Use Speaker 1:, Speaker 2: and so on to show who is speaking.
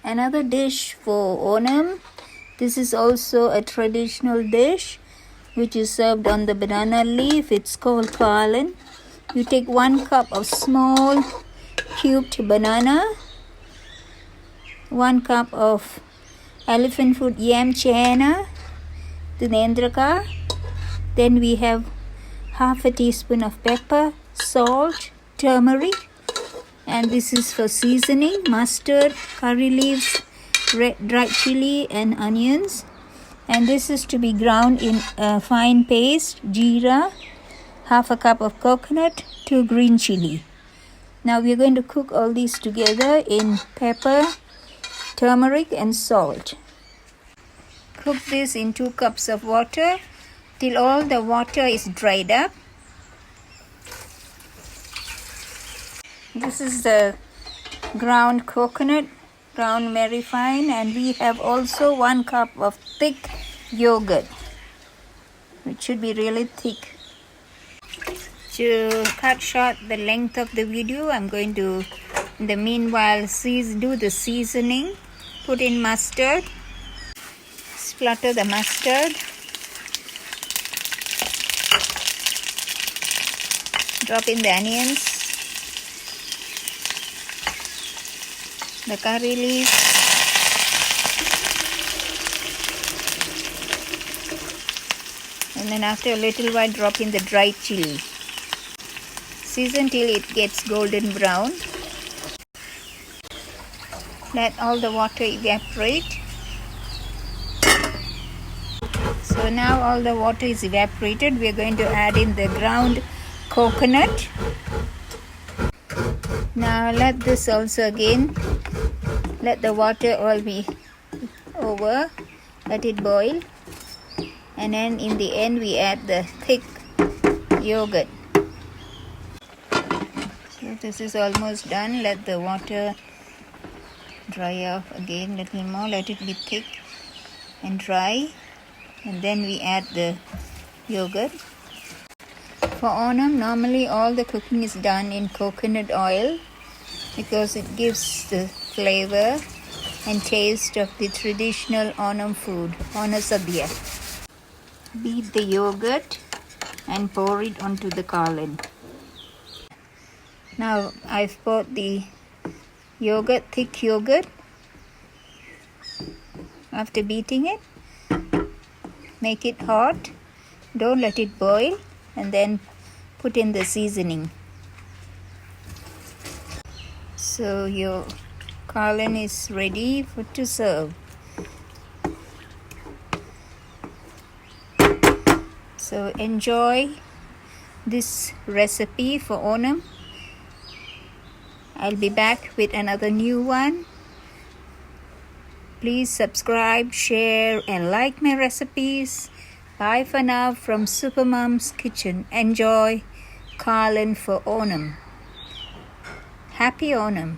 Speaker 1: Another dish for Onam. This is also a traditional dish which is served on the banana leaf. It's called Kalan. You take 1 cup of small cubed banana, 1 cup of elephant food yam chana, the nendraka. Then we have half a teaspoon of pepper, salt, turmeric, and this is for seasoning, mustard, curry leaves, red dried chili and onions. And this is to be ground in a fine paste, jeera, half a cup of coconut, 2 green chili. Now we are going to cook all these together in pepper, turmeric and salt. Cook this in 2 cups of water till all the water is dried up. This is the ground coconut, ground very fine, and we have also 1 cup of thick yogurt, which should be really thick. To cut short the length of the video, I'm going to, in the meanwhile, do the seasoning. Put in mustard, splutter the mustard, drop in the onions, the curry leaves, and then after a little while drop in the dried chili. Season till it gets golden brown. Let all the water evaporate. So now all the water is evaporated. We are going to add in the ground coconut. Now let this also again, let the water all be over, let it boil, and then in the end we add the thick yogurt. So this is almost done. Let the water dry off again a little more, let it be thick and dry, and then we add the yogurt. For Onam, normally all the cooking is done in coconut oil because it gives the flavor and taste of the traditional Onam food, Onam sadhya. Beat the yogurt and pour it onto the kalan. Now I've poured the yogurt, thick yogurt. After beating it, make it hot. Don't let it boil, and then put in the seasoning. So your kalan is ready to serve. So enjoy this recipe for Onam. I'll be back with another new one. Please subscribe, share and like my recipes. Bye for now from Supermom's Kitchen. Enjoy Kalan for Onam. Happy Onam.